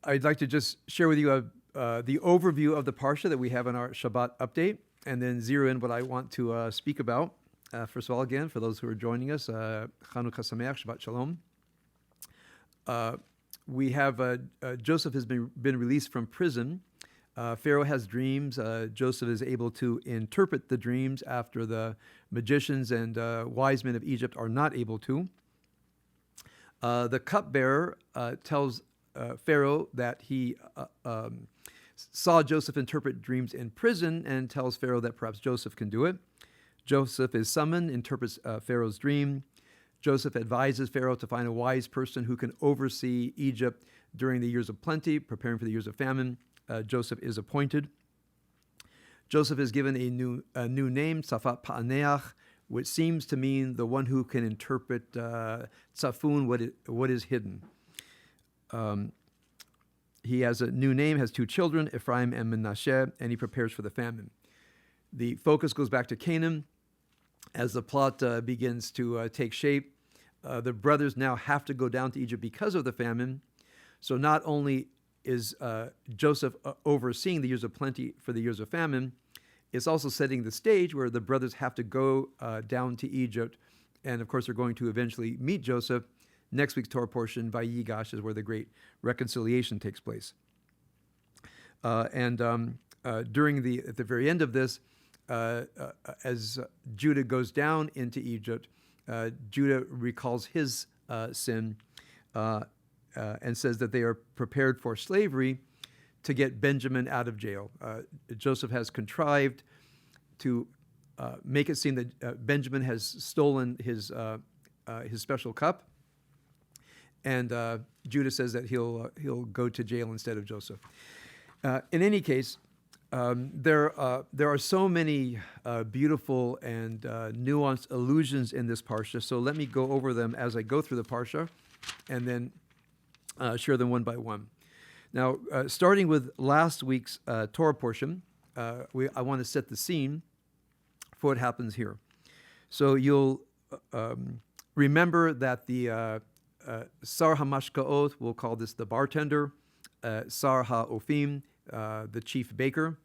I'd like to just share with you the overview of the Parsha that we have in our Shabbat update, and then zero in what I want to speak about. First of all, again, for those who are joining us, Chanukah Sameach, Shabbat Shalom. We have Joseph has been released from prison. Pharaoh has dreams. Joseph is able to interpret the dreams after the magicians and wise men of Egypt are not able to. The cupbearer tells Pharaoh that he saw Joseph interpret dreams in prison and tells Pharaoh that perhaps Joseph can do it. Joseph is summoned, interprets Pharaoh's dream. Joseph advises Pharaoh to find a wise person who can oversee Egypt during the years of plenty, preparing for the years of famine. Joseph is appointed. Joseph is given a new name, Safat Pa'aneach, which seems to mean the one who can interpret Tzafun, what is hidden. He has a new name, has two children, Ephraim and Menashe, and he prepares for the famine. The focus goes back to Canaan. As the plot begins to take shape, the brothers now have to go down to Egypt because of the famine. So not only is Joseph overseeing the years of plenty for the years of famine, it's also setting the stage where the brothers have to go down to Egypt. And of course, they're going to eventually meet Joseph. Next week's Torah portion, Vayigash, is where the great reconciliation takes place. At the very end of this, as Judah goes down into Egypt, Judah recalls his sin and says that they are prepared for slavery to get Benjamin out of jail. Joseph has contrived to make it seem that Benjamin has stolen his special cup, and Judah says that he'll go to jail instead of Joseph. In any case, there are so many beautiful and nuanced allusions in this parsha. So let me go over them as I go through the parsha, and then share them one by one. Now, starting with last week's Torah portion, I want to set the scene for what happens here. So you'll remember that the Sar HaMashkaot, we'll call this the bartender, Sar HaOfim, the chief baker,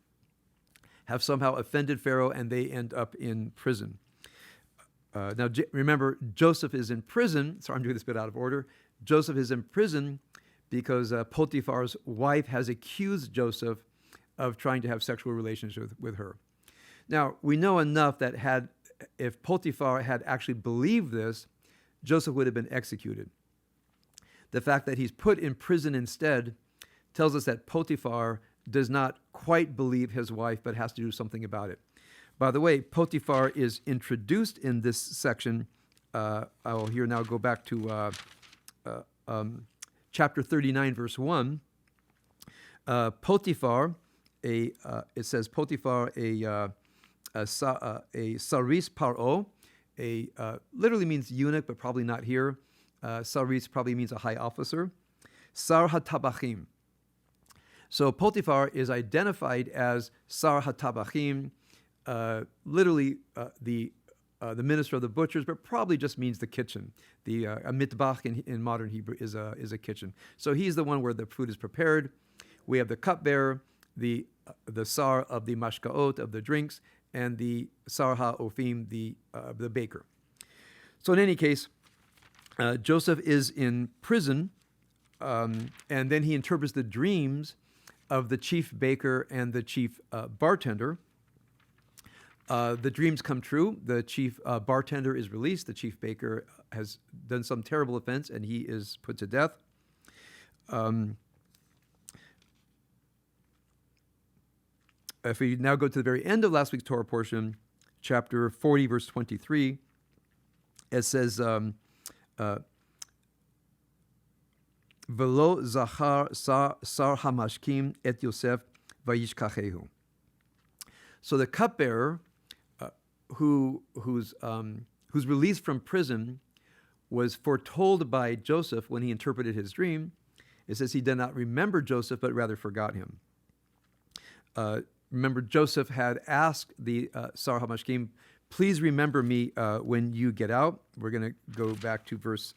have somehow offended Pharaoh, and they end up in prison. Now, remember, Joseph is in prison. Sorry, I'm doing this bit out of order. Joseph is in prison because Potiphar's wife has accused Joseph of trying to have sexual relations with her. Now, we know enough that if Potiphar had actually believed this, Joseph would have been executed. The fact that he's put in prison instead tells us that Potiphar does not quite believe his wife, but has to do something about it. By the way, Potiphar is introduced in this section. I will here now go back to chapter 39, verse 1. Potiphar, it says Potiphar, a saris paro, literally means eunuch, but probably not here. Saris probably means a high officer. Sar hatabachim. So Potiphar is identified as Sar hatabachim, literally the minister of the butchers, but probably just means the kitchen. A mitbach in modern Hebrew is a kitchen. So he's the one where the food is prepared. We have the cupbearer, the Sar of the mashkaot, of the drinks, and the Sar ha'ofim, the baker. So in any case, Joseph is in prison, and then he interprets the dreams of the chief baker and the chief bartender. The dreams come true. The chief bartender is released. The chief baker has done some terrible offense, and he is put to death. If we now go to the very end of last week's Torah portion, chapter 40, verse 23, it says, Velo zachar sar hamashkim et Yosef vayishkachehu. So the cupbearer, who's released from prison, was foretold by Joseph when he interpreted his dream. It says he did not remember Joseph, but rather forgot him. Remember, Joseph had asked the Sar HaMashkim, please remember me when you get out. We're going to go back to verse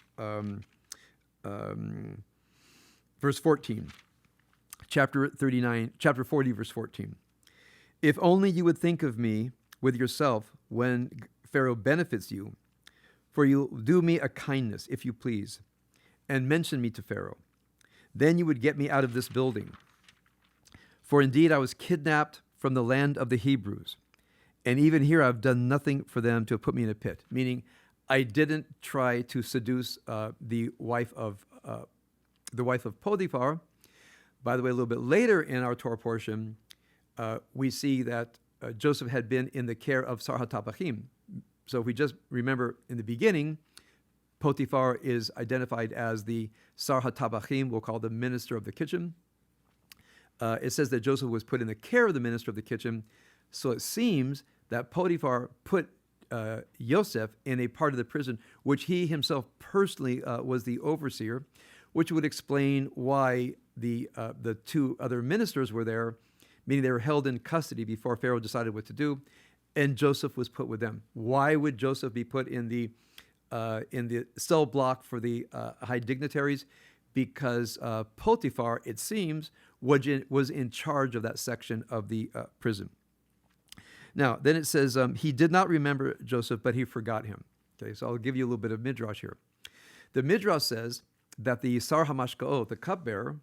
14. chapter 40, verse 14. If only you would think of me with yourself when Pharaoh benefits you, for you'll do me a kindness, if you please, and mention me to Pharaoh. Then you would get me out of this building. For indeed I was kidnapped from the land of the Hebrews, and even here I've done nothing for them to put me in a pit. Meaning, I didn't try to seduce the wife of Potiphar. By the way, a little bit later in our Torah portion, we see that Joseph had been in the care of Sar HaTabachim. So if we just remember in the beginning, Potiphar is identified as the Sar HaTabachim, we'll call the minister of the kitchen. It says that Joseph was put in the care of the minister of the kitchen. So it seems that Potiphar put Yosef in a part of the prison, which he himself personally was the overseer, which would explain why the two other ministers were there, meaning they were held in custody before Pharaoh decided what to do, and Joseph was put with them. Why would Joseph be put in the cell block for the high dignitaries? Because Potiphar, it seems, was in charge of that section of the prison. Now, then it says, he did not remember Joseph, but he forgot him. Okay, so I'll give you a little bit of midrash here. The midrash says that the Sar HaMashkaot, the cupbearer,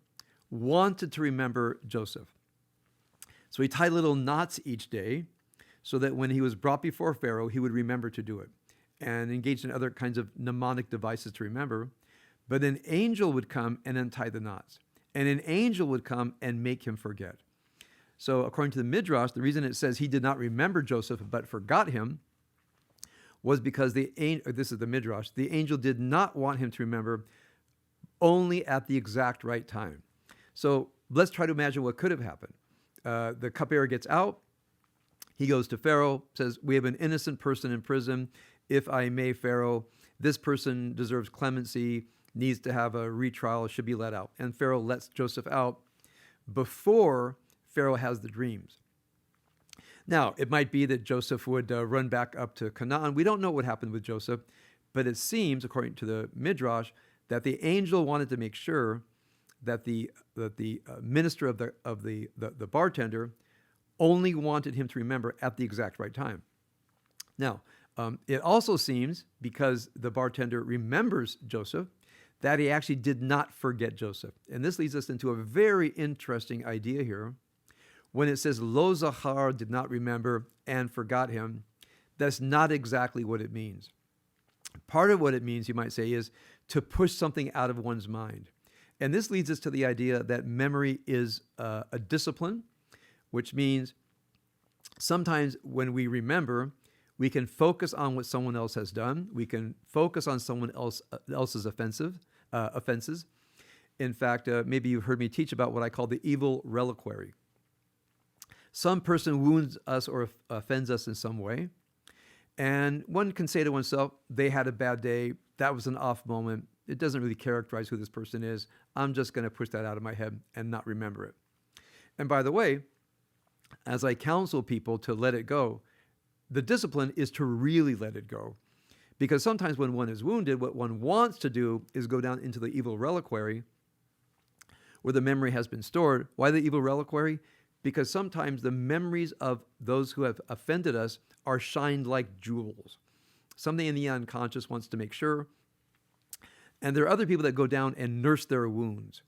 wanted to remember Joseph. So he tied little knots each day so that when he was brought before Pharaoh, he would remember to do it, and engaged in other kinds of mnemonic devices to remember. But an angel would come and untie the knots, and an angel would come and make him forget. So according to the Midrash, the reason it says he did not remember Joseph but forgot him was because this is the Midrash, the angel did not want him to remember only at the exact right time. So let's try to imagine what could have happened. The cupbearer gets out. He goes to Pharaoh, says, we have an innocent person in prison. If I may, Pharaoh, this person deserves clemency, needs to have a retrial, should be let out. And Pharaoh lets Joseph out before Pharaoh has the dreams. Now, it might be that Joseph would run back up to Canaan. We don't know what happened with Joseph, but it seems, according to the Midrash, that the angel wanted to make sure that the minister of the bartender only wanted him to remember at the exact right time. Now, it also seems, because the bartender remembers Joseph, that he actually did not forget Joseph. And this leads us into a very interesting idea here. When it says, Lo Zachar, did not remember and forgot him, that's not exactly what it means. Part of what it means, you might say, is to push something out of one's mind. And this leads us to the idea that memory is a discipline, which means sometimes when we remember, we can focus on what someone else has done. We can focus on someone else's offenses. In fact, maybe you've heard me teach about what I call the evil reliquary. Some person wounds us or offends us in some way, and one can say to oneself, they had a bad day, that was an off moment, it doesn't really characterize who this person is, I'm just going to push that out of my head and not remember it. And by the way, as I counsel people to let it go, the discipline is to really let it go. Because sometimes when one is wounded, what one wants to do is go down into the evil reliquary where the memory has been stored. Why the evil reliquary? Because sometimes the memories of those who have offended us are shined like jewels. Something in the unconscious wants to make sure. And there are other people that go down and nurse their wounds.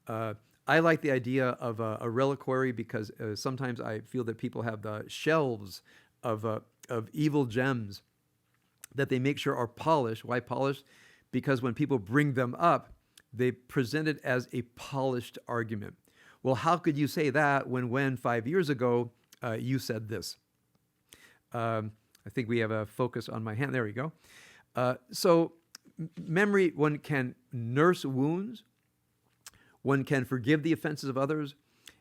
I like the idea of a reliquary because sometimes I feel that people have the shelves of evil gems that they make sure are polished. Why polished? Because when people bring them up, they present it as a polished argument. Well, how could you say that when 5 years ago you said this? I think we have a focus on my hand. There we go. So memory, one can nurse wounds. One can forgive the offenses of others.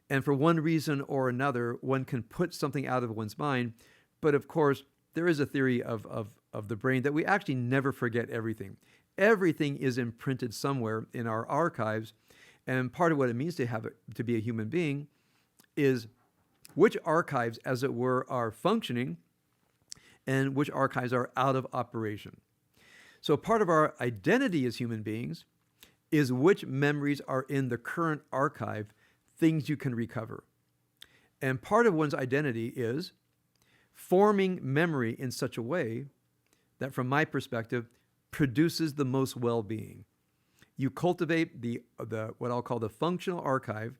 And for one reason or another, one can put something out of one's mind. But of course, there is a theory of the brain that we actually never forget everything. Everything is imprinted somewhere in our archives. And part of what it means to be a human being is which archives, as it were, are functioning and which archives are out of operation. So part of our identity as human beings is which memories are in the current archive, things you can recover. And part of one's identity is forming memory in such a way that, from my perspective, produces the most well-being. You cultivate the what I'll call the functional archive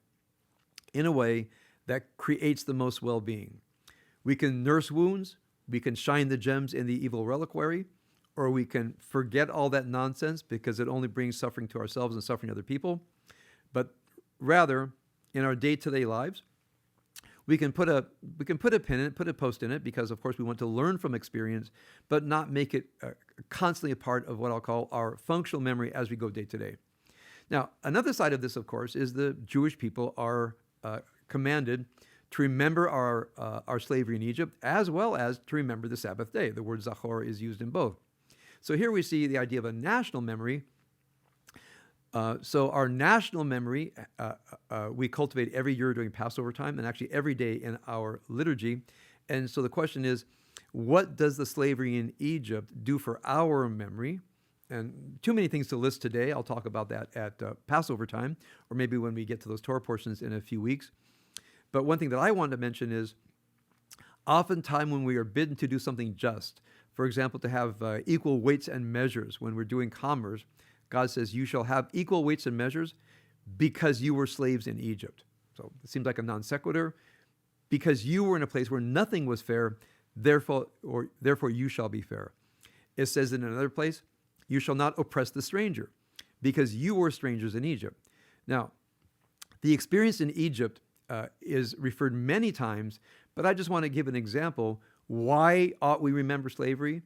in a way that creates the most well-being. We can nurse wounds, we can shine the gems in the evil reliquary, or we can forget all that nonsense because it only brings suffering to ourselves and suffering to other people. But rather, in our day-to-day lives, we can put a pin in it, put a post in it, because of course we want to learn from experience, but not make it constantly a part of what I'll call our functional memory as we go day to day. Now, another side of this, of course, is the Jewish people are commanded to remember our slavery in Egypt, as well as to remember the Sabbath day. The word Zachor is used in both. So here we see the idea of a national memory. So our national memory, we cultivate every year during Passover time, and actually every day in our liturgy. And so the question is, what does the slavery in Egypt do for our memory? And too many things to list today. I'll talk about that at Passover time, or maybe when we get to those Torah portions in a few weeks. But one thing that I wanted to mention is, oftentimes when we are bidden to do something just, for example, to have equal weights and measures when we're doing commerce, God says, you shall have equal weights and measures because you were slaves in Egypt. So it seems like a non sequitur. Because you were in a place where nothing was fair, therefore you shall be fair. It says in another place, you shall not oppress the stranger because you were strangers in Egypt. Now, the experience in Egypt is referred many times, but I just want to give an example. Why ought we remember slavery?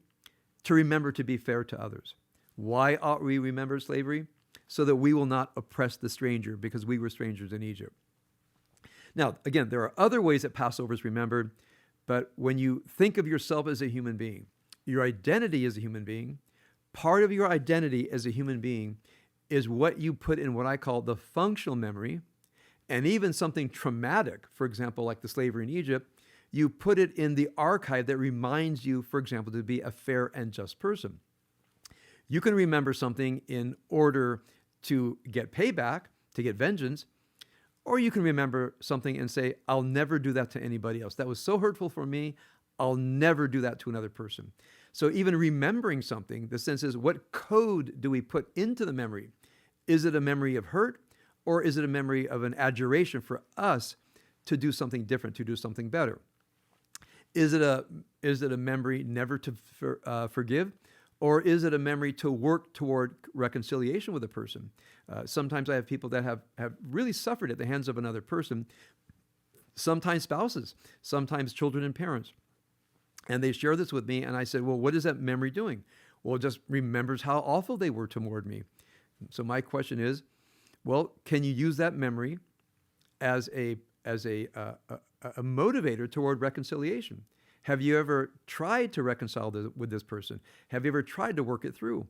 To remember to be fair to others. Why ought we remember slavery? So that we will not oppress the stranger, because we were strangers in Egypt. Now, again, there are other ways that Passover is remembered, but when you think of yourself as a human being, your identity as a human being, part of your identity as a human being is what you put in what I call the functional memory, and even something traumatic, for example, like the slavery in Egypt, you put it in the archive that reminds you, for example, to be a fair and just person. You can remember something in order to get payback, to get vengeance, or you can remember something and say, I'll never do that to anybody else. That was so hurtful for me, I'll never do that to another person. So even remembering something, the sense is, what code do we put into the memory? Is it a memory of hurt, or is it a memory of an adjuration for us to do something different, to do something better? Is it a memory never to forgive? Or is it a memory to work toward reconciliation with a person? Sometimes I have people that have really suffered at the hands of another person, sometimes spouses, sometimes children and parents. And they share this with me, and I said, well, what is that memory doing? Well, it just remembers how awful they were toward me. So my question is, well, can you use that memory as a motivator toward reconciliation? Have you ever tried to reconcile with this person? Have you ever tried to work it through?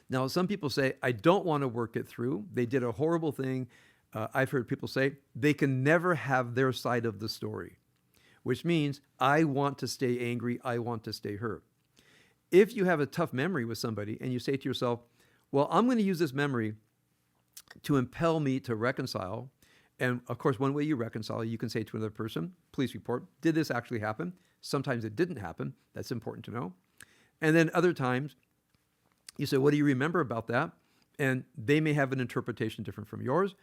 Now, some people say, I don't want to work it through. They did a horrible thing. I've heard people say they can never have their side of the story, which means I want to stay angry. I want to stay hurt. If you have a tough memory with somebody and you say to yourself, well, I'm going to use this memory to impel me to reconcile. And of course, one way you reconcile, you can say to another person, police report, did this actually happen? Sometimes it didn't happen. That's important to know. And then other times, you say, what do you remember about that? And they may have an interpretation different from yours.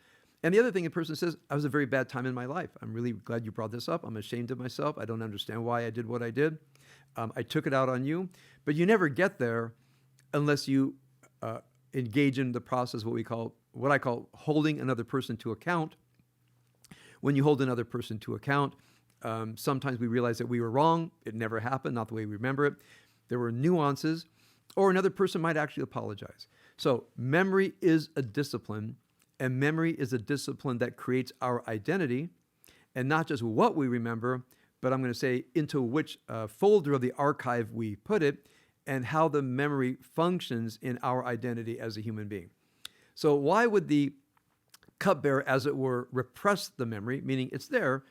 And the other thing, a person says, I was a very bad time in my life. I'm really glad you brought this up. I'm ashamed of myself. I don't understand why I did what I did. I took it out on you. But you never get there unless you engage in the process, what I call holding another person to account. When you hold another person to account, sometimes we realize that we were wrong. It never happened, not the way we remember it. There were nuances, or another person might actually apologize. So memory is a discipline, and memory is a discipline that creates our identity, and not just what we remember, but I'm going to say into which folder of the archive we put it, and how the memory functions in our identity as a human being. So why would the cupbearer, as it were, repress the memory, meaning it's there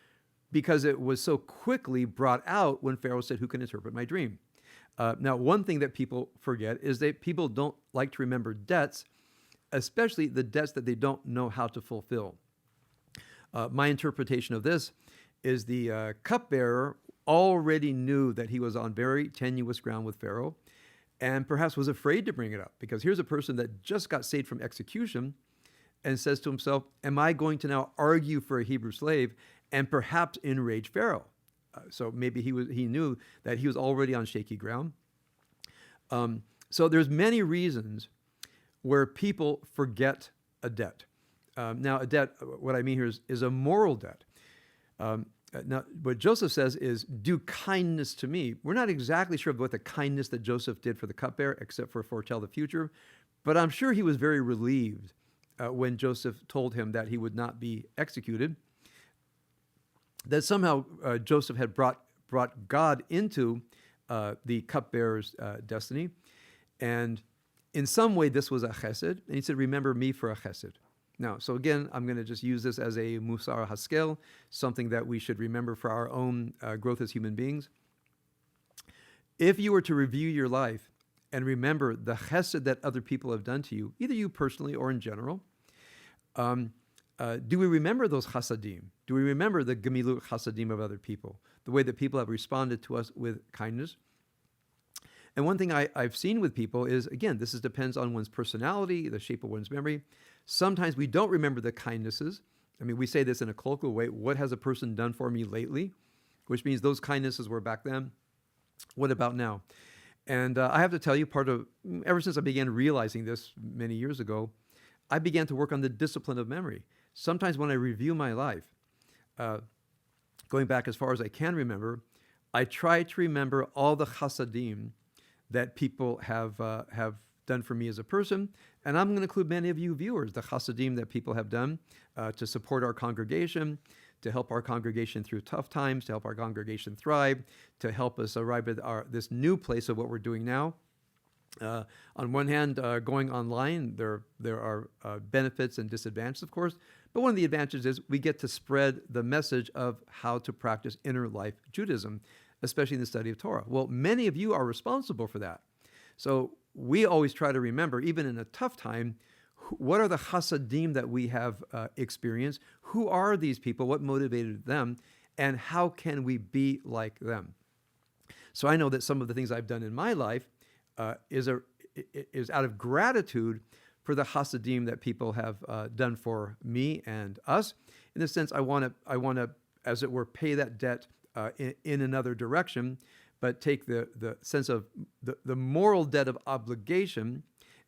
because it was so quickly brought out when Pharaoh said, who can interpret my dream? Now, one thing that people forget is that people don't like to remember debts, especially the debts that they don't know how to fulfill. My interpretation of this is the cupbearer already knew that he was on very tenuous ground with Pharaoh and perhaps was afraid to bring it up, because here's a person that just got saved from execution and says to himself, am I going to now argue for a Hebrew slave and perhaps enrage Pharaoh? So maybe he knew that he was already on shaky ground. So there's many reasons where people forget a debt. Now, a debt, what I mean here is a moral debt. Now, what Joseph says is, do kindness to me. We're not exactly sure of what the kindness that Joseph did for the cupbearer, except for foretell the future. But I'm sure he was very relieved when Joseph told him that he would not be executed, that somehow Joseph had brought God into the cupbearer's destiny. And in some way, this was a chesed. And he said, remember me for a chesed. Now, so again, I'm going to just use this as a musar haskel, something that we should remember for our own growth as human beings. If you were to review your life and remember the chesed that other people have done to you, either you personally or in general, do we remember those chasadim? Do we remember the gemilut chasadim of other people, the way that people have responded to us with kindness? And one thing I've seen with people is, again, this depends on one's personality, the shape of one's memory. Sometimes we don't remember the kindnesses. I mean, we say this in a colloquial way, what has a person done for me lately? Which means those kindnesses were back then. What about now? And I have to tell you, ever since I began realizing this many years ago, I began to work on the discipline of memory. Sometimes when I review my life, going back as far as I can remember, I try to remember all the chasadim that people have done for me as a person. And I'm going to include many of you viewers, the chasadim that people have done to support our congregation, to help our congregation through tough times, to help our congregation thrive, to help us arrive at this new place of what we're doing now. On one hand, going online, there are benefits and disadvantages, of course. But one of the advantages is we get to spread the message of how to practice inner life Judaism, especially in the study of Torah. Well, many of you are responsible for that. So we always try to remember, even in a tough time, what are the chasadim that we have experienced? Who are these people? What motivated them? And how can we be like them? So I know that some of the things I've done in my life is out of gratitude for the chasadim that people have done for me and us. In a sense, I want to, as it were, pay that debt in another direction, but take the sense of the moral debt of obligation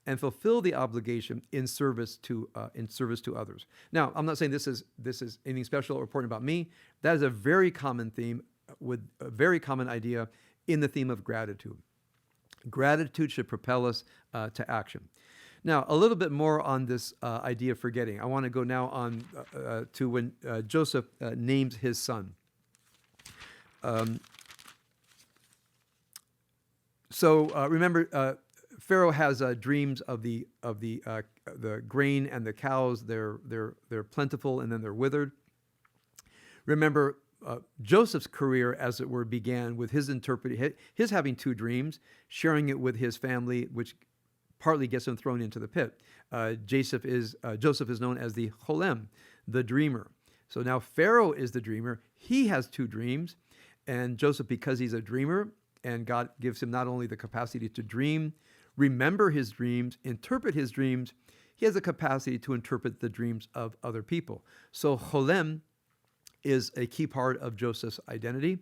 and fulfill the obligation in service to others. Now, I'm not saying this is anything special or important about me. That is a very common theme with a very common idea in the theme of gratitude. Gratitude should propel us to action. Now, a little bit more on this idea of forgetting. I want to go now on to when Joseph names his son. Remember, Pharaoh has dreams of the grain and the cows. They're plentiful and then they're withered. Remember, Joseph's career, as it were, began with his having two dreams, sharing it with his family, which partly gets him thrown into the pit. Joseph is known as the Cholem, the dreamer. So now Pharaoh is the dreamer. He has two dreams, and Joseph, because he's a dreamer, and God gives him not only the capacity to dream, remember his dreams, interpret his dreams, he has the capacity to interpret the dreams of other people. So Cholem is a key part of Joseph's identity.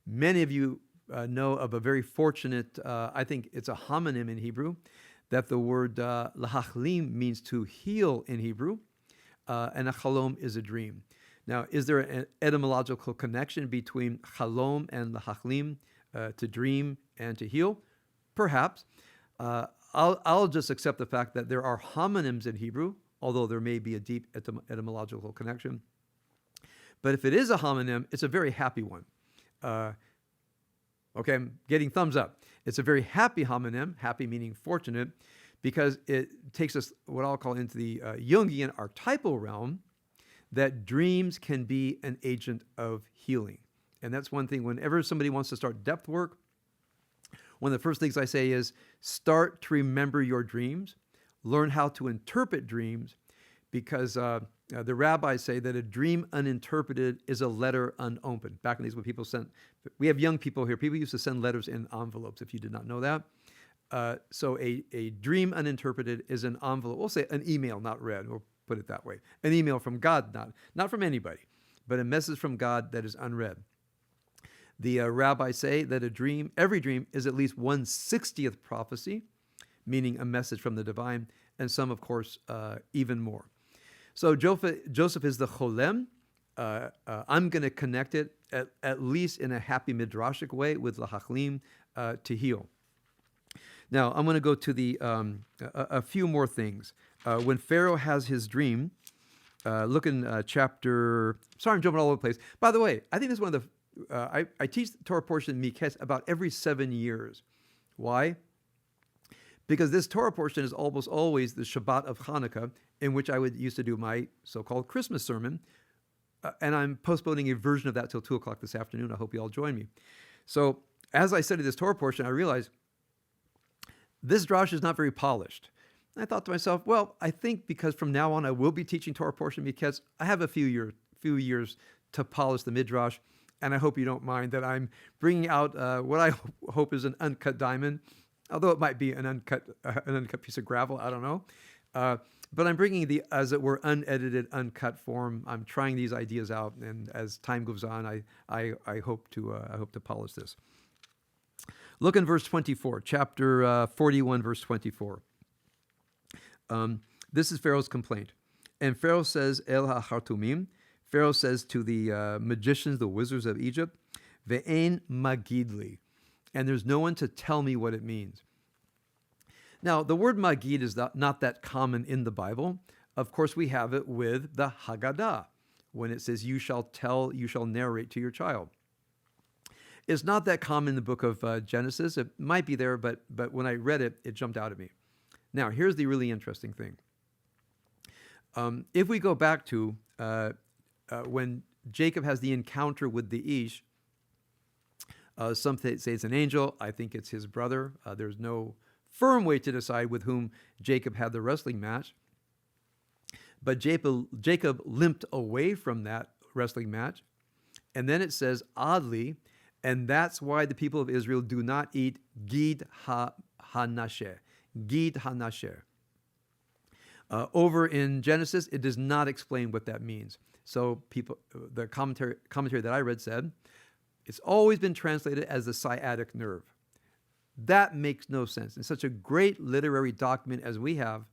Many of you know of a very fortunate, I think it's a homonym in Hebrew, that the word lahachlim means to heal in Hebrew, and a chalom is a dream. Now, is there an etymological connection between chalom and lahachlim, to dream and to heal? Perhaps. I'll just accept the fact that there are homonyms in Hebrew, although there may be a deep etymological connection. But if it is a homonym, it's a very happy one. Okay, I'm getting thumbs up. It's a very happy homonym, happy meaning fortunate, because it takes us what I'll call into the Jungian archetypal realm, that dreams can be an agent of healing. And that's one thing, whenever somebody wants to start depth work, one of the first things I say is start to remember your dreams, learn how to interpret dreams, because the rabbis say that a dream uninterpreted is a letter unopened. Back in these, when people sent, we have young people here. People used to send letters in envelopes. If you did not know that, so a dream uninterpreted is an envelope. We'll say an email not read. We'll put it that way. An email from God, not from anybody, but a message from God that is unread. The rabbis say that every dream is at least 1/60th prophecy, meaning a message from the divine, and some, of course, even more. So Joseph is the cholem. I'm going to connect it, at least in a happy midrashic way, with lahachlim, to heal. Now, I'm going to go to a few more things. When Pharaoh has his dream, look in chapter... Sorry, I'm jumping all over the place. By the way, I think this is one of the... I teach the Torah portion in Miketz about every 7 years. Why? Because this Torah portion is almost always the Shabbat of Hanukkah, in which I used to do my so-called Christmas sermon, and I'm postponing a version of that till 2 o'clock this afternoon. I hope you all join me. So as I studied this Torah portion, I realized this drash is not very polished. And I thought to myself, well, I think because from now on I will be teaching Torah portion Miketz, I have a few years to polish the midrash, and I hope you don't mind that I'm bringing out what I hope is an uncut diamond, although it might be an uncut piece of gravel. I don't know. But I'm bringing the, as it were, unedited, uncut form. I'm trying these ideas out, and as time goes on, I hope to polish this. Look in verse 24, chapter 41, verse 24. This is Pharaoh's complaint. And Pharaoh says, El ha-hartumim, Pharaoh says to the magicians, the wizards of Egypt, Ve'ein magidli, and there's no one to tell me what it means. Now, the word magid is not that common in the Bible. Of course, we have it with the Haggadah, when it says, you shall narrate to your child. It's not that common in the book of Genesis. It might be there, but when I read it, it jumped out at me. Now, here's the really interesting thing. If we go back to when Jacob has the encounter with the Ish, some say it's an angel. I think it's his brother. There's no firm way to decide with whom Jacob had the wrestling match. But Jacob limped away from that wrestling match. And then it says, oddly, and that's why the people of Israel do not eat gid ha-nasher. Gid ha-nasher. Over in Genesis, it does not explain what that means. So the commentary that I read said, it's always been translated as the sciatic nerve. That makes no sense. In such a great literary document as we have,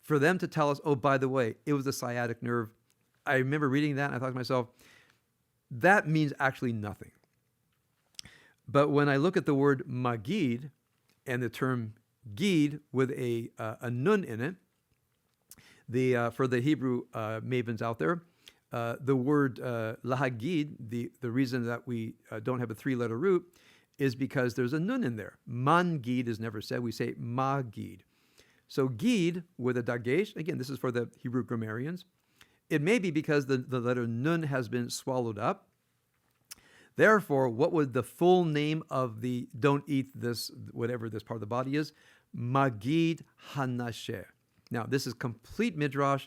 for them to tell us, oh, by the way, it was the sciatic nerve. I remember reading that and I thought to myself, that means actually nothing. But when I look at the word magid and the term gid with a nun in it, for the Hebrew mavens out there, the word lahagid, the reason that we don't have a 3-letter root is because there's a nun in there. Man-gid is never said. We say ma-gid. So gid with a dagesh, again, this is for the Hebrew grammarians. It may be because the letter nun has been swallowed up. Therefore, what would the full name of the don't eat this, whatever this part of the body is? Magid hanasher. Now, this is complete midrash,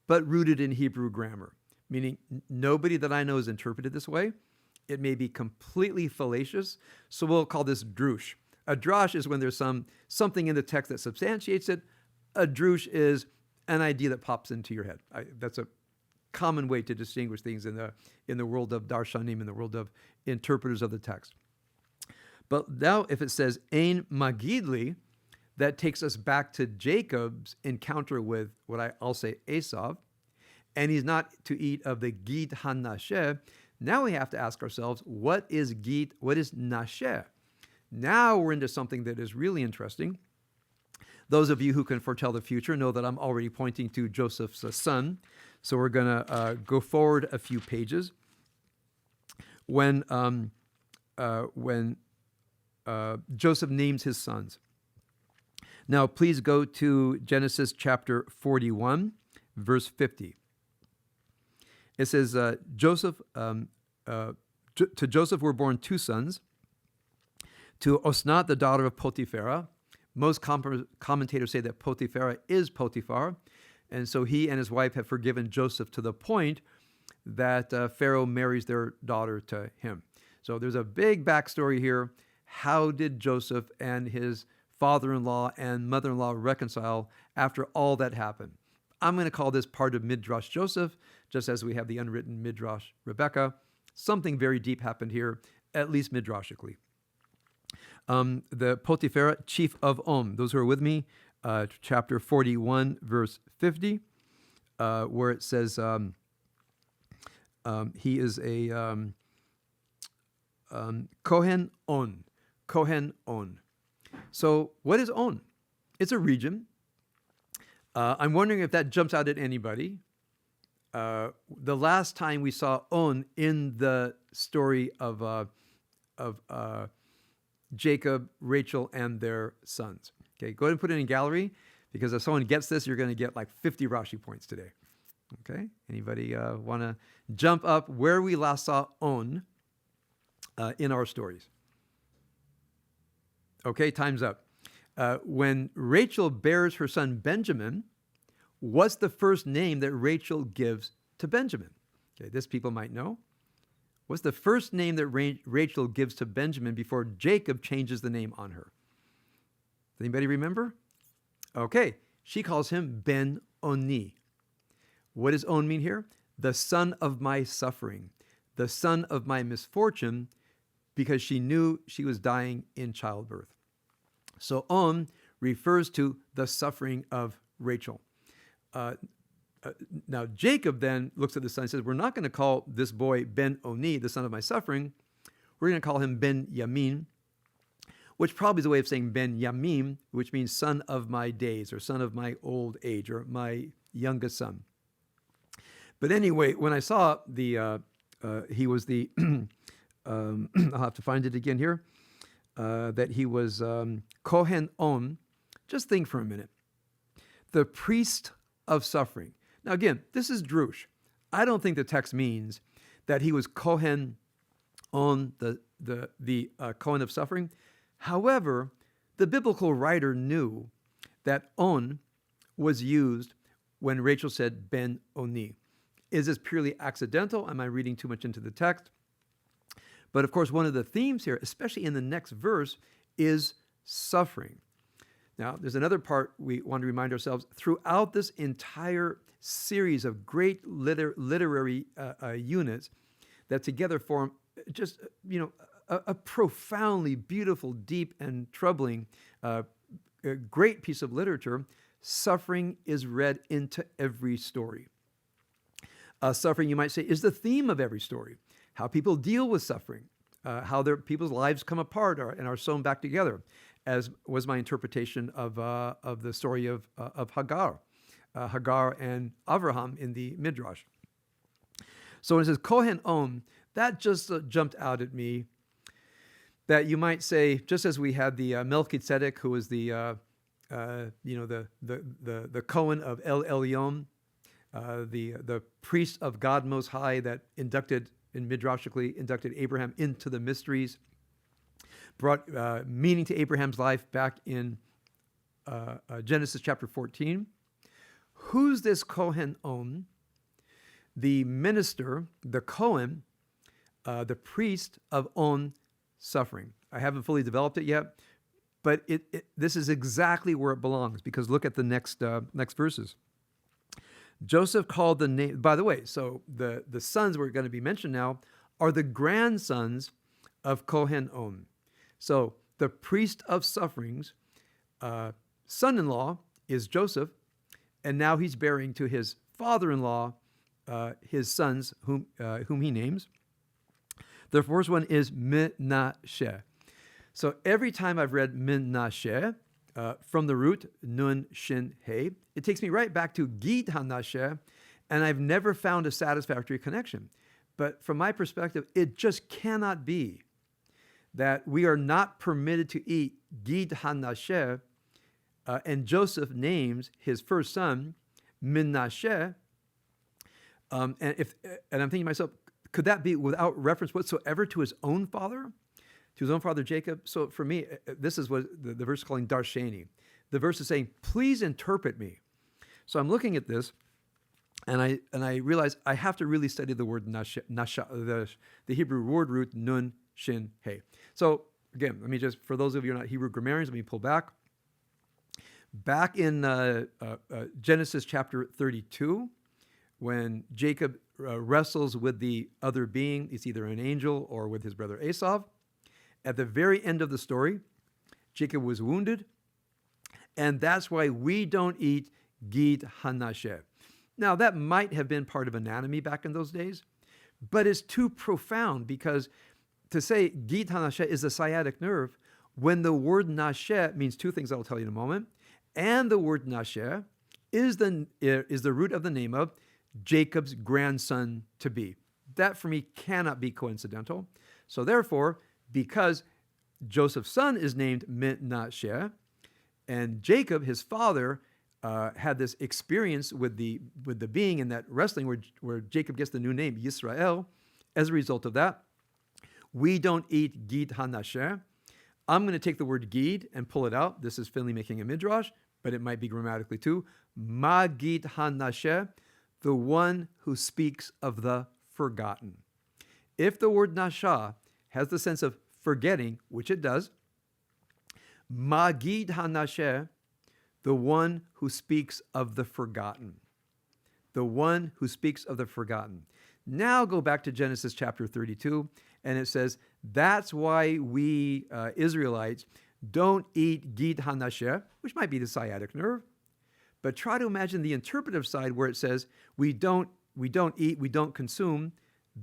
but rooted in Hebrew grammar, meaning nobody that I know is interpreted this way. It may be completely fallacious, so we'll call this drush. A drash is when there's something in the text that substantiates it. A drush is an idea that pops into your head. That's a common way to distinguish things in the world of darshanim, in the world of interpreters of the text. But now, if it says ein magidli, that takes us back to Jacob's encounter with what I'll say Esav, and he's not to eat of the gid hanasheh. Now we have to ask ourselves, what is gid? What is nasheh? Now we're into something that is really interesting. Those of you who can foretell the future know that I'm already pointing to Joseph's son. So we're going to go forward a few pages. When Joseph names his sons. Now, please go to Genesis chapter 41, verse 50. It says, to Joseph were born 2 sons. To Osnat, the daughter of Potiphera. Most commentators say that Potiphera is Potiphar. And so he and his wife have forgiven Joseph to the point that Pharaoh marries their daughter to him. So there's a big backstory here. How did Joseph and his father-in-law and mother-in-law reconcile after all that happened? I'm going to call this part of Midrash Joseph, just as we have the unwritten Midrash Rebecca. Something very deep happened here, at least midrashically. The Potiphera, chief of those who are with me, chapter 41, verse 50, where it says he is a Kohen On. Kohen On. So what is On? It's a region. I'm wondering if that jumps out at anybody. The last time we saw On in the story of Jacob, Rachel, and their sons. Okay, go ahead and put it in gallery, because if someone gets this, you're going to get like 50 Rashi points today. Okay, anybody want to jump up where we last saw On in our stories? Okay, time's up. When Rachel bears her son Benjamin, what's the first name that Rachel gives to Benjamin? Okay, this people might know. What's the first name that Rachel gives to Benjamin before Jacob changes the name on her? Does anybody remember? Okay, she calls him Ben-Oni. What does On mean here? The son of my suffering, the son of my misfortune, because she knew she was dying in childbirth. So On refers to the suffering of Rachel. Now Jacob then looks at the son and says, we're not going to call this boy Ben-Oni, the son of my suffering. We're going to call him Ben-Yamin, which probably is a way of saying Ben-Yamim, which means son of my days, or son of my old age, or my youngest son. But anyway, when I saw he was the, I'll have to find it again here, that he was Kohen On, just think for a minute. The priest of suffering. Now again, this is Drush. I don't think the text means that he was Kohen On, the Kohen of suffering. However, the biblical writer knew that On was used when Rachel said Ben-Oni. Is this purely accidental? Am I reading too much into the text? But of course, one of the themes here, especially in the next verse, is suffering. Now, there's another part we want to remind ourselves. Throughout this entire series of great literary units that together form just, a profoundly beautiful, deep, and troubling, great piece of literature, suffering is read into every story. Suffering, you might say, is the theme of every story. How people deal with suffering, how people's lives come apart and are sewn back together, as was my interpretation of the story of Hagar and Avraham in the Midrash. So when it says Kohen On, that just jumped out at me. That you might say, just as we had the Melchizedek, who was the Cohen of El Elyon, the priest of God Most High that midrashically inducted Abraham into the mysteries, brought meaning to Abraham's life back in Genesis chapter 14. Who's this Kohen On? The minister, the Kohen, the priest of On suffering. I haven't fully developed it yet, but this is exactly where it belongs, because look at the next verses. Joseph called the name, by the way, so the sons we're going to be mentioned now are the grandsons of Kohen On. So the priest of sufferings, son-in-law is Joseph, and now he's bearing to his father-in-law his sons, whom he names. The first one is Menashe. So every time I've read Menashe, from the root Nun Shin He, it takes me right back to Gid Hanashe, and I've never found a satisfactory connection. But from my perspective, it just cannot be that we are not permitted to eat Gid Hanashe, and Joseph names his first son Menashe. And I'm thinking to myself, could that be without reference whatsoever to his own father? To his own father Jacob? So for me, this is what the verse is calling Darshani. The verse is saying, please interpret me. So I'm looking at this, and I realize I have to really study the word nasha, the Hebrew word root nun, shin, hey. So again, let me just, for those of you who are not Hebrew grammarians, let me pull back. Back in Genesis chapter 32, when Jacob wrestles with the other being, it's either an angel or with his brother Esau. At the very end of the story, Jacob was wounded, and that's why we don't eat gid hanasheh. Now, that might have been part of anatomy back in those days, but it's too profound, because to say gid hanasheh is the sciatic nerve, when the word nasheh means two things I'll tell you in a moment, and the word nasheh is the root of the name of Jacob's grandson to be. That for me cannot be coincidental. So therefore, because Joseph's son is named Menashe, and Jacob, his father, had this experience with the being in that wrestling where Jacob gets the new name Yisrael. As a result of that, we don't eat gid hanasheh. I'm going to take the word gid and pull it out. This is Finley making a midrash, but it might be grammatically too. Ma gid hanasheh, the one who speaks of the forgotten. If the word nasha has the sense of forgetting, which it does, ma gid hanasheh, the one who speaks of the forgotten. The one who speaks of the forgotten. Now go back to Genesis chapter 32, and it says, that's why we Israelites don't eat gid hanasheh, which might be the sciatic nerve, but try to imagine the interpretive side where it says, we don't eat, we don't consume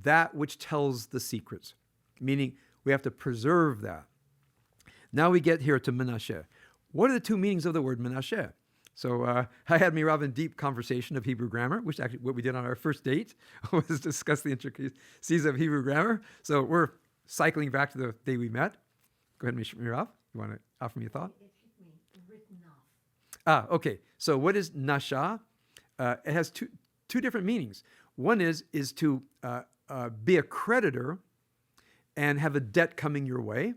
that which tells the secrets, meaning we have to preserve that. Now we get here to Menashe. What are the two meanings of the word Menashe? So I had Mirav in deep conversation of Hebrew grammar, which actually what we did on our first date was discuss the intricacies of Hebrew grammar. So we're cycling back to the day we met. Go ahead, Mirav. You want to offer me a thought? It should mean written off. Okay. So what is nasha? It has two different meanings. One is to be a creditor and have a debt coming your way.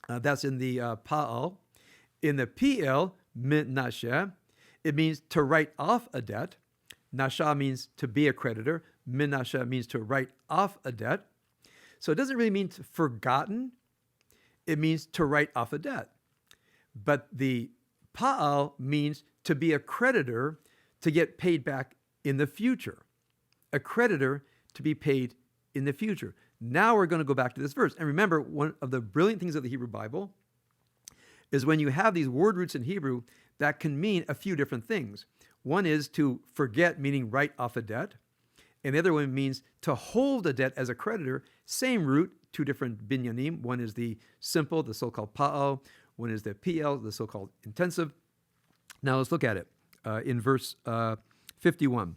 That's in the Pa'al. In the PL, Menashe, it means to write off a debt. Nasha means to be a creditor. Menashe means to write off a debt. So it doesn't really mean forgotten. It means to write off a debt. But the Pa'al means to be a creditor to get paid back in the future. A creditor to be paid in the future. Now we're going to go back to this verse. And remember, one of the brilliant things of the Hebrew Bible is when you have these word roots in Hebrew that can mean a few different things. One is to forget, meaning write off a debt. And the other one means to hold a debt as a creditor. Same root, two different binyanim. One is the simple, the so-called pa'al. One is the PL, the so-called intensive. Now let's look at it in verse 51.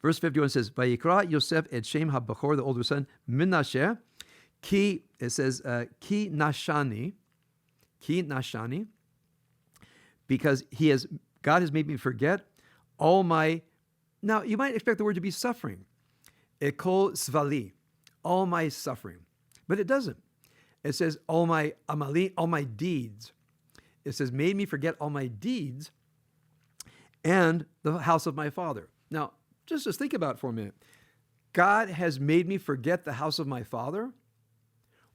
Verse 51 says, Vayikra Yosef et Shem HaBachor, the older son, Menashe, ki, it says, ki nashani, because God has made me forget all my, now you might expect the word to be suffering. Ekol svali, all my suffering. But it doesn't. It says all my amali, all my deeds. It says, made me forget all my deeds and the house of my father. Now, just think about it for a minute. God has made me forget the house of my father.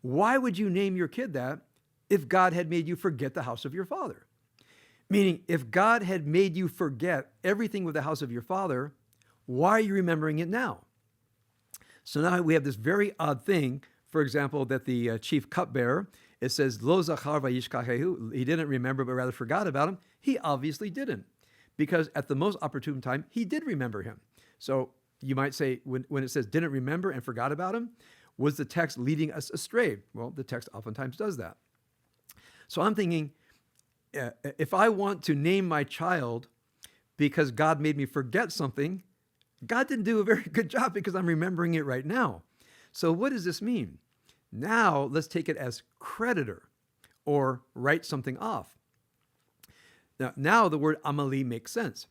Why would you name your kid that if God had made you forget the house of your father? Meaning, if God had made you forget everything with the house of your father, why are you remembering it now? So now we have this very odd thing, for example, that the chief cupbearer, it says, Lo zachar vayishkachehu, he didn't remember but rather forgot about him. He obviously didn't, because at the most opportune time, he did remember him. So you might say, when it says didn't remember and forgot about him, was the text leading us astray? Well, the text oftentimes does that. So I'm thinking, if I want to name my child because God made me forget something, God didn't do a very good job because I'm remembering it right now. So what does this mean? Now let's take it as creditor or write something off. Now the word amali makes sense.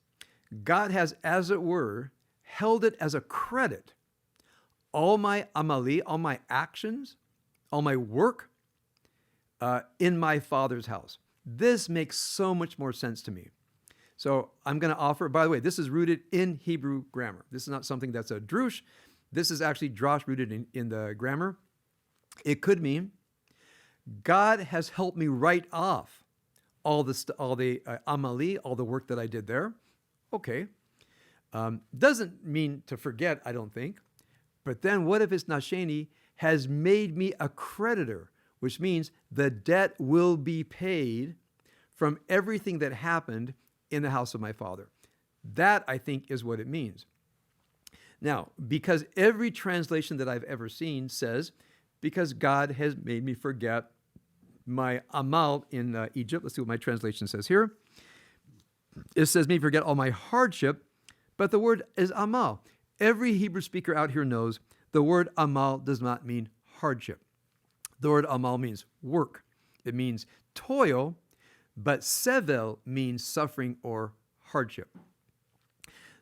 God has, as it were, held it as a credit. All my amali, all my actions, all my work in my father's house. This makes so much more sense to me. So I'm going to offer, by the way, this is rooted in Hebrew grammar. This is not something that's a drush. This is actually drosh rooted in the grammar. It could mean God has helped me write off all the amali, all the work that I did there. Okay. Doesn't mean to forget, I don't think. But then what if it's nasheni has made me a creditor, which means the debt will be paid from everything that happened in the house of my father. That, I think, is what it means. Now, because every translation that I've ever seen says, because God has made me forget my amal in Egypt. Let's see what my translation says here. It says me forget all my hardship, but the word is amal. Every Hebrew speaker out here knows the word amal does not mean hardship. The word amal means work. It means toil, but sevel means suffering or hardship.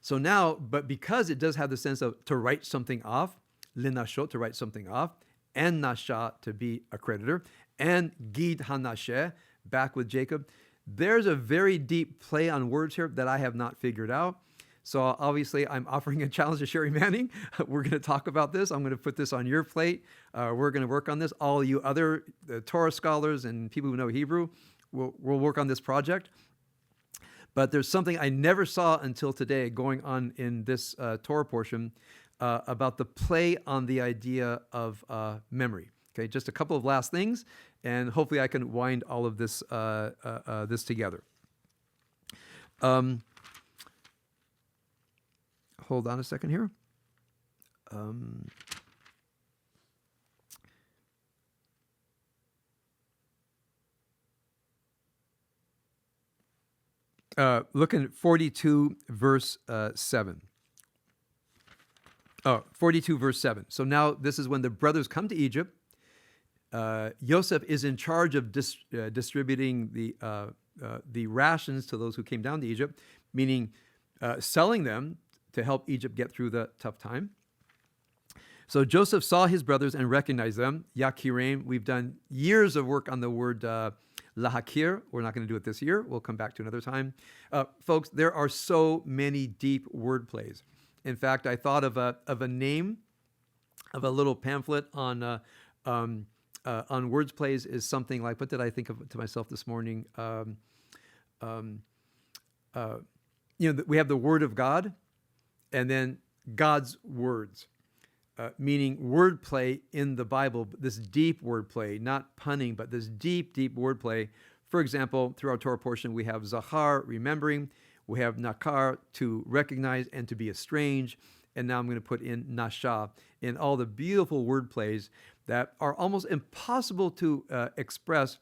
So now, but because it does have the sense of to write something off, linashot, to write something off, and nasha, to be a creditor, and gid hanasheh, back with Jacob, there's a very deep play on words here that I have not figured out. So obviously, I'm offering a challenge to Sherry Manning. We're going to talk about this. I'm going to put this on your plate. We're going to work on this. All you other Torah scholars and people who know Hebrew, we'll work on this project. But there's something I never saw until today going on in this Torah portion about the play on the idea of memory. Okay, just a couple of last things, and hopefully I can wind all of this this together. Hold on a second here. Look in 42 verse 7. 42 verse 7. So now this is when the brothers come to Egypt. Yosef is in charge of distributing the rations to those who came down to Egypt, meaning selling them to help Egypt get through the tough time. So Joseph saw his brothers and recognized them. Yakirim, we've done years of work on the word lahakir. We're not going to do it this year. We'll come back to another time. Folks, there are so many deep word plays. In fact, I thought of a name of a little pamphlet on words plays is something like, what did I think of to myself this morning? We have the Word of God, and then God's words, meaning wordplay in the Bible, this deep wordplay, not punning, but this deep, deep wordplay. For example, through our Torah portion, we have Zachar, remembering. We have Nakar, to recognize and to be estranged. And now I'm going to put in Nasha, in all the beautiful word plays that are almost impossible to express.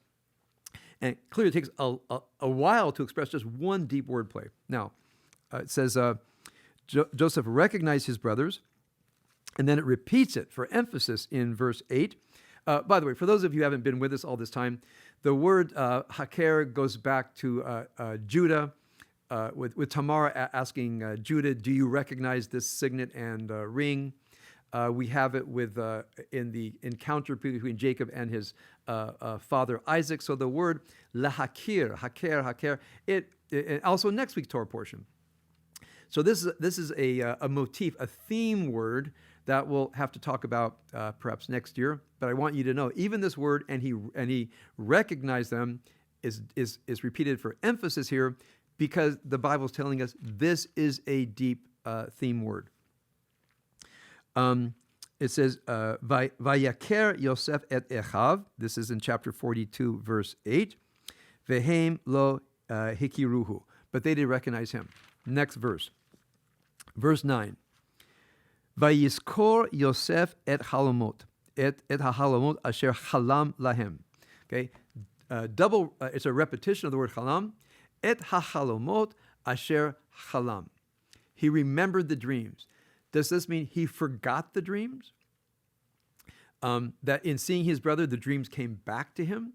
And clearly it takes a while to express just one deep word play. Now, it says, Joseph recognized his brothers, and then it repeats it for emphasis in verse 8. By the way, for those of you who haven't been with us all this time, the word haker goes back to Judah, with Tamar asking Judah, do you recognize this signet and ring? We have it with in the encounter between Jacob and his father Isaac. So the word lahakir, haker, it also next week's Torah portion. So this is a motif, a theme word that we'll have to talk about perhaps next year. But I want you to know, even this word, and he recognized them, is repeated for emphasis here, because the Bible is telling us this is a deep theme word. It says, Vayaker Yosef et Echav. This is in chapter 42, verse 8. Vehem lo hikiruhu. But they did recognize him. Next verse. Verse 9. Vayiskor Yosef et halomot. Et ha-halomot asher halam lahem. Okay. It's a repetition of the word halam. Et ha-halomot asher halam. He remembered the dreams. Does this mean he forgot the dreams? That in seeing his brother, the dreams came back to him?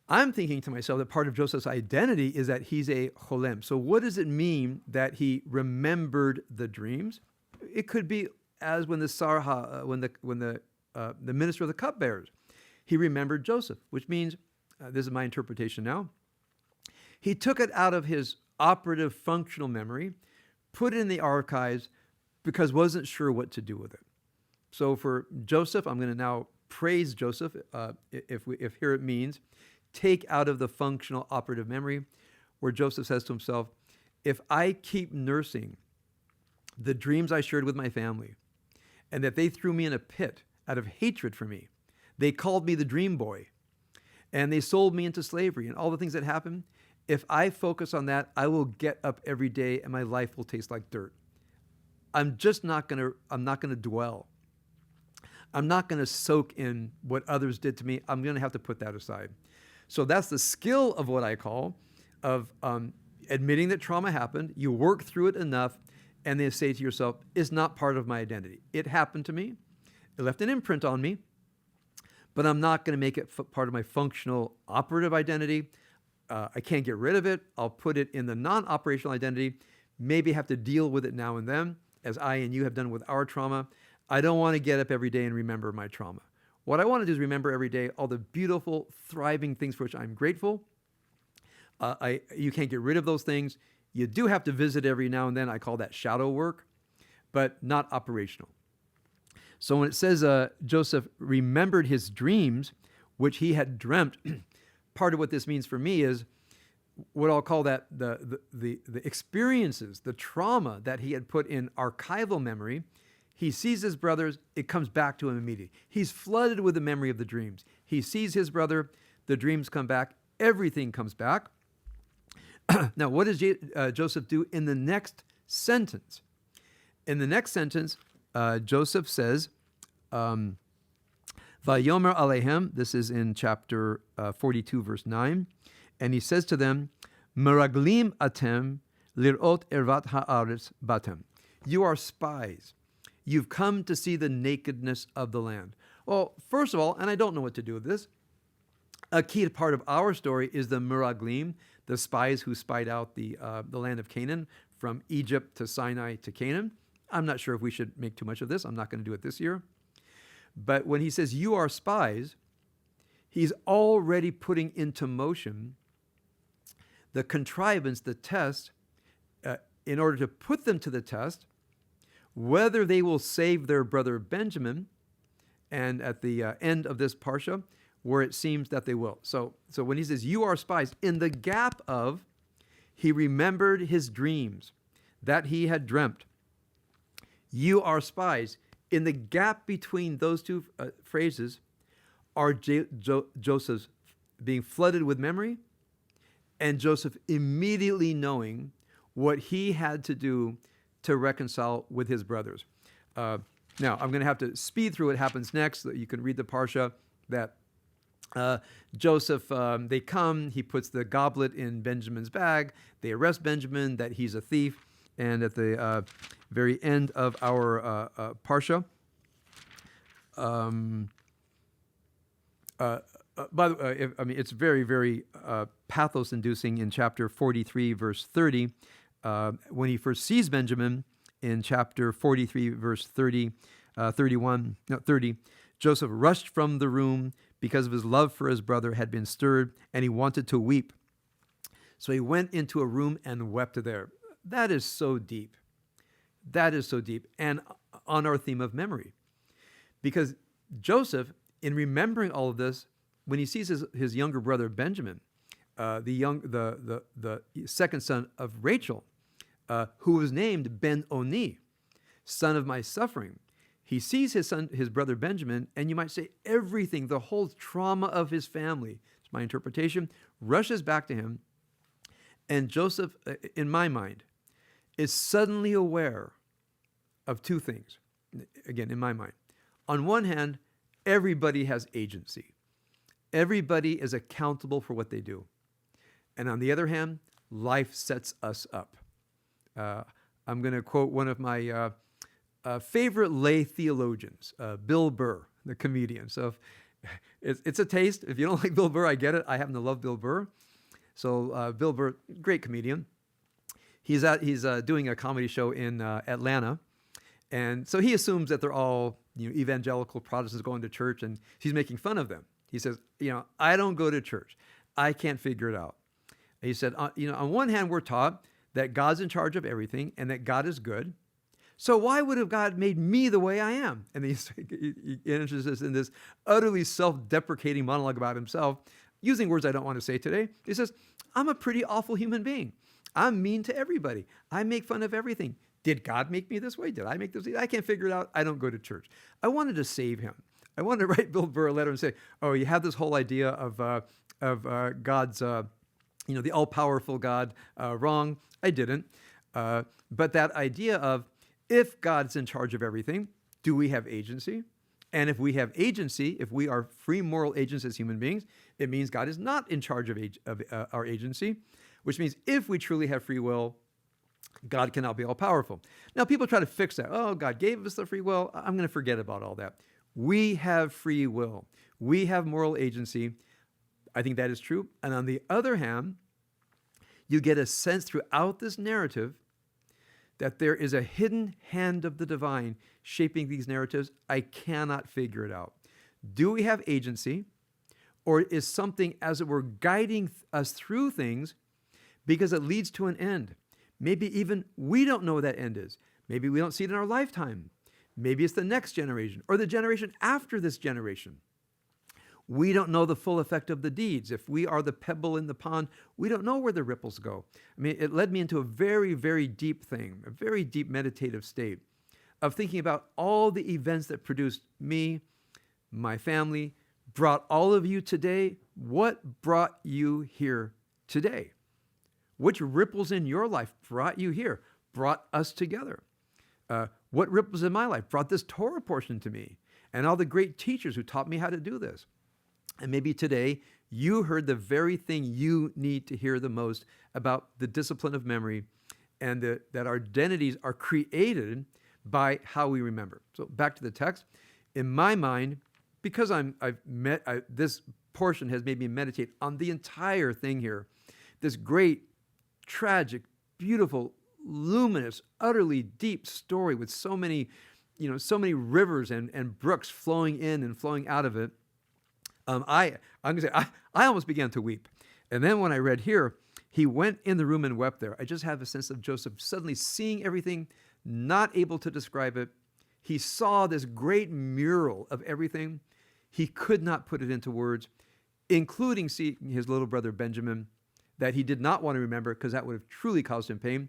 I'm thinking to myself that part of Joseph's identity is that he's a cholem. So what does it mean that he remembered the dreams? It could be as when the sarha, when the minister of the cupbearers, he remembered Joseph, which means, this is my interpretation now, He took it out of his operative functional memory, put it in the archives because wasn't sure what to do with it. So for Joseph, I'm going to now praise Joseph, if here it means take out of the functional operative memory, where Joseph says to himself, if I keep nursing the dreams I shared with my family, and that they threw me in a pit out of hatred for me, they called me the dream boy, and they sold me into slavery, and all the things that happened, if I focus on that, I will get up every day and my life will taste like dirt. I'm not going to dwell. I'm not going to soak in what others did to me. I'm going to have to put that aside. So that's the skill of what I call of admitting that trauma happened. You work through it enough, and then say to yourself, it's not part of my identity. It happened to me. It left an imprint on me, but I'm not going to make it part of my functional operative identity. I can't get rid of it. I'll put it in the non-operational identity, maybe have to deal with it now and then, as I and you have done with our trauma. I don't want to get up every day and remember my trauma. What I want to do is remember every day all the beautiful, thriving things for which I'm grateful. You can't get rid of those things. You do have to visit every now and then. I call that shadow work, but not operational. So when it says Joseph remembered his dreams, which he had dreamt, part of what this means for me is what I'll call that the experiences, the trauma that he had put in archival memory. He sees his brothers, it comes back to him immediately. He's flooded with the memory of the dreams. He sees his brother, the dreams come back, everything comes back. Now, what does Joseph do in the next sentence? In the next sentence, Joseph says, Vayomer Alehem, this is in chapter 42, verse 9, and he says to them, Meraglim atem lirot ervat haaretz batem. You are spies. You've come to see the nakedness of the land. Well, first of all, and I don't know what to do with this, a key part of our story is the Meraglim, the spies who spied out the land of Canaan from Egypt to Sinai to Canaan. I'm not sure if we should make too much of this. I'm not going to do it this year. But when he says, you are spies, he's already putting into motion the contrivance, the test, in order to put them to the test, whether they will save their brother Benjamin, and at the end of this parsha, where it seems that they will. So when he says, you are spies, in the gap of, he remembered his dreams that he had dreamt. You are spies. In the gap between those two phrases are Joseph's being flooded with memory and Joseph immediately knowing what he had to do to reconcile with his brothers. Now, I'm going to have to speed through what happens next. You can read the parsha that Joseph, they come, he puts the goblet in Benjamin's bag, they arrest Benjamin, that he's a thief, and at the very end of our parsha, by the way, it's very, very pathos-inducing in chapter 43, verse 30, when he first sees Benjamin in chapter 43, verse 30, 30, Joseph rushed from the room because of his love for his brother had been stirred, and he wanted to weep. So he went into a room and wept there. That is so deep. That is so deep. And on our theme of memory. Because Joseph, in remembering all of this, when he sees his younger brother Benjamin, the second son of Rachel, who was named Ben-Oni, son of my suffering, he sees his brother Benjamin, and you might say everything, the whole trauma of his family, it's my interpretation, rushes back to him. And Joseph, in my mind, is suddenly aware of two things, again, in my mind. On one hand, everybody has agency. Everybody is accountable for what they do. And on the other hand, life sets us up. I'm going to quote one of my favorite lay theologians, Bill Burr, the comedian. So it's a taste. If you don't like Bill Burr, I get it. I happen to love Bill Burr. So Bill Burr, great comedian. He's doing a comedy show in Atlanta, and so he assumes that they're all evangelical Protestants going to church, and he's making fun of them. He says, I don't go to church. I can't figure it out. And he said, on one hand, we're taught that God's in charge of everything and that God is good. So why would have God made me the way I am? And he enters us in this utterly self-deprecating monologue about himself, using words I don't want to say today. He says, I'm a pretty awful human being. I'm mean to everybody. I make fun of everything. Did God make me this way? Did I make this way? I can't figure it out. I don't go to church. I wanted to save him. I wanted to write Bill Burr a letter and say, oh, you have this whole idea of God's, the all-powerful God wrong. I didn't. But that idea of, if God's in charge of everything, do we have agency? And if we have agency, if we are free moral agents as human beings, it means God is not in charge of our agency, which means if we truly have free will, God cannot be all-powerful. Now, people try to fix that. Oh, God gave us the free will. I'm going to forget about all that. We have free will. We have moral agency. I think that is true. And on the other hand, you get a sense throughout this narrative that there is a hidden hand of the divine shaping these narratives. I cannot figure it out. Do we have agency, or is something, as it were, guiding us through things because it leads to an end? Maybe even we don't know what that end is. Maybe we don't see it in our lifetime. Maybe it's the next generation or the generation after this generation. We don't know the full effect of the deeds. If we are the pebble in the pond, we don't know where the ripples go. I mean, it led me into a very, very deep thing, a very deep meditative state of thinking about all the events that produced me, my family, brought all of you today. What brought you here today? Which ripples in your life brought you here, brought us together? What ripples in my life brought this Torah portion to me and all the great teachers who taught me how to do this? And maybe today you heard the very thing you need to hear the most about the discipline of memory, and that our identities are created by how we remember. So back to the text. In my mind, because this portion has made me meditate on the entire thing here, this great, tragic, beautiful, luminous, utterly deep story with so many rivers and brooks flowing in and flowing out of it. I'm going to say, I almost began to weep. And then when I read here, he went in the room and wept there. I just have a sense of Joseph suddenly seeing everything, not able to describe it. He saw this great mural of everything. He could not put it into words, including seeing his little brother Benjamin, that he did not want to remember because that would have truly caused him pain.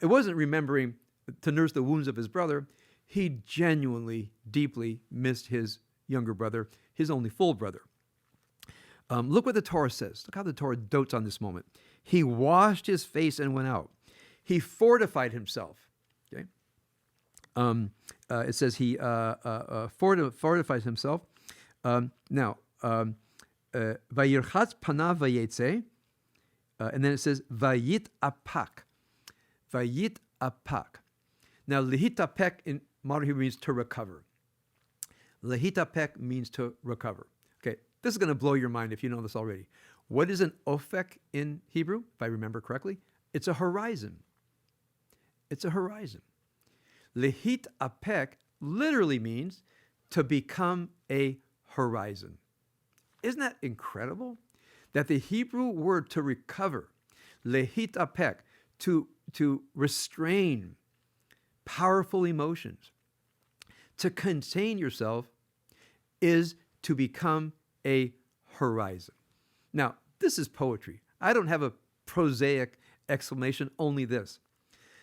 It wasn't remembering to nurse the wounds of his brother. He genuinely, deeply missed his younger brother, his only full brother. Look what the Torah says. Look how the Torah dotes on this moment. He washed his face and went out. He fortified himself. Okay. It says he fortified himself. Now, vayirchatz panav vayetze, and then it says vayit apak. Vayit apak. Now, lihitapek in modern Hebrew means to recover. Lehitapek means to recover. Okay, this is going to blow your mind if you know this already. What is an ofek in Hebrew, if I remember correctly? It's a horizon. It's a horizon. Lehitapek literally means to become a horizon. Isn't that incredible? That the Hebrew word to recover, lehitapek, to restrain powerful emotions, to contain yourself, is to become a horizon. Now, this is poetry. I don't have a prosaic exclamation, only this.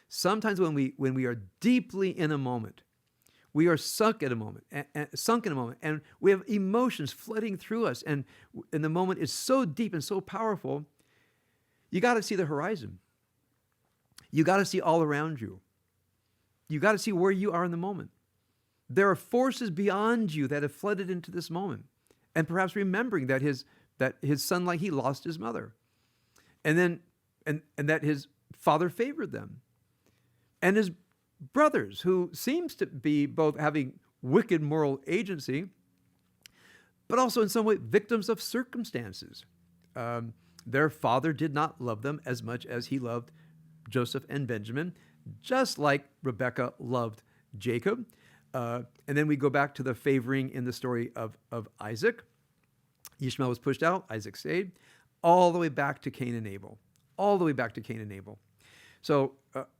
Sometimes when we are deeply in a moment, we are sunk in a moment, and we have emotions flooding through us, and the moment is so deep and so powerful, you got to see the horizon. You got to see all around you. You got to see where you are in the moment. There are forces beyond you that have flooded into this moment, and perhaps remembering that his son, like he lost his mother, and that his father favored them, and his brothers, who seems to be both having wicked moral agency, but also in some way victims of circumstances. Their father did not love them as much as he loved Joseph and Benjamin, just like Rebekah loved Jacob. And then we go back to the favoring in the story of Isaac. Ishmael was pushed out, Isaac stayed, all the way back to Cain and Abel, all the way back to Cain and Abel. So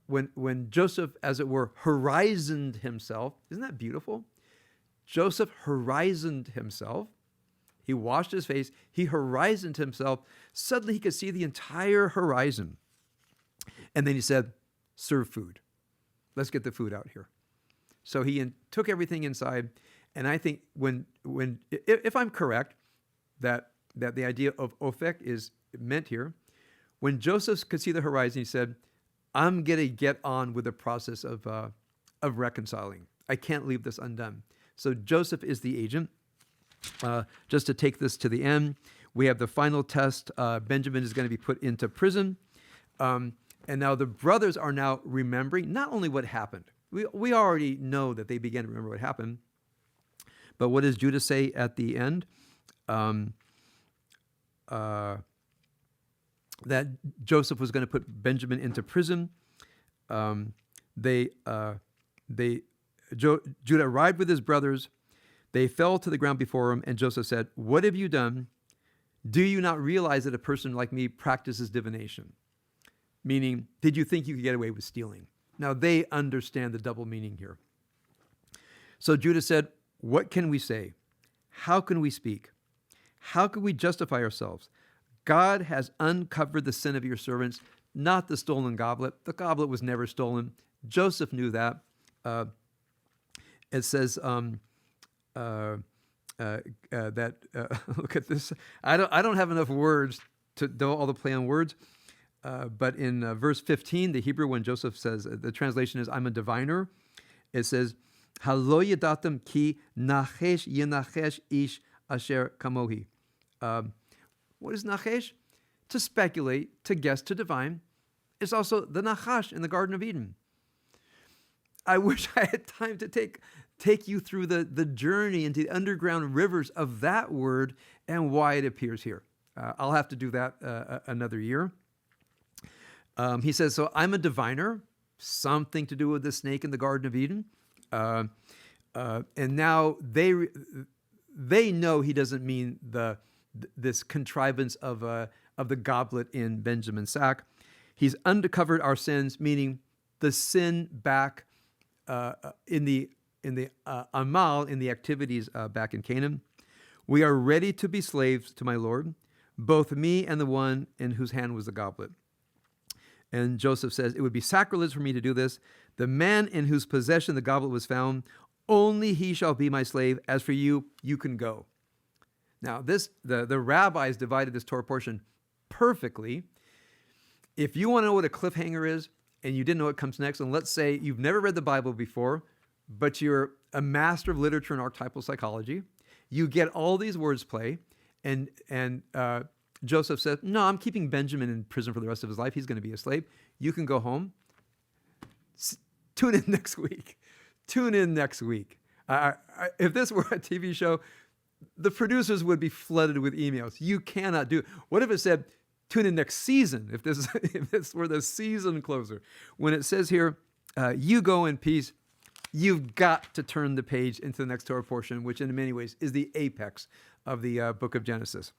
when Joseph, as it were, horizoned himself, isn't that beautiful? Joseph horizoned himself. He washed his face. He horizoned himself. Suddenly he could see the entire horizon. And then he said, serve food. Let's get the food out here. So he took everything inside. And I think if I'm correct, that the idea of Ophek is meant here, when Joseph could see the horizon, he said, I'm going to get on with the process of reconciling. I can't leave this undone. So Joseph is the agent. Just to take this to the end, we have the final test. Benjamin is going to be put into prison. And now the brothers are now remembering not only what happened. We already know that they began to remember what happened. But what does Judah say at the end? That Joseph was going to put Benjamin into prison. Judah arrived with his brothers. They fell to the ground before him, and Joseph said, what have you done? Do you not realize that a person like me practices divination? Meaning, did you think you could get away with stealing? Now, they understand the double meaning here. So Judah said, what can we say? How can we speak? How can we justify ourselves? God has uncovered the sin of your servants, not the stolen goblet. The goblet was never stolen. Joseph knew that. It says that look at this. I don't have enough words to do all the play on words. But in verse 15, the Hebrew, when Joseph says, the translation is, I'm a diviner, it says, Halo yadatam ki nachesh yenachesh ish asher kamohi. What is nachesh? To speculate, to guess, to divine. It's also the nachash in the Garden of Eden. I wish I had time to take you through the journey into the underground rivers of that word and why it appears here. I'll have to do that another year. He says, so I'm a diviner, something to do with the snake in the Garden of Eden. And now they know he doesn't mean this contrivance of the goblet in Benjamin's sack. He's uncovered our sins, meaning the sin back in the amal, in the activities back in Canaan. We are ready to be slaves to my Lord, both me and the one in whose hand was the goblet. And Joseph says, it would be sacrilege for me to do this. The man in whose possession the goblet was found, only he shall be my slave. As for you, you can go. Now, the rabbis divided this Torah portion perfectly. If you want to know what a cliffhanger is, and you didn't know what comes next, and let's say you've never read the Bible before, but you're a master of literature and archetypal psychology, you get all these words play, and Joseph said, no, I'm keeping Benjamin in prison for the rest of his life. He's going to be a slave. You can go home. Tune in next week. Tune in next week. If this were a TV show, the producers would be flooded with emails. You cannot do it. What if it said, tune in next season, if this were the season closer? When it says here, you go in peace, you've got to turn the page into the next Torah portion, which in many ways is the apex of the book of Genesis.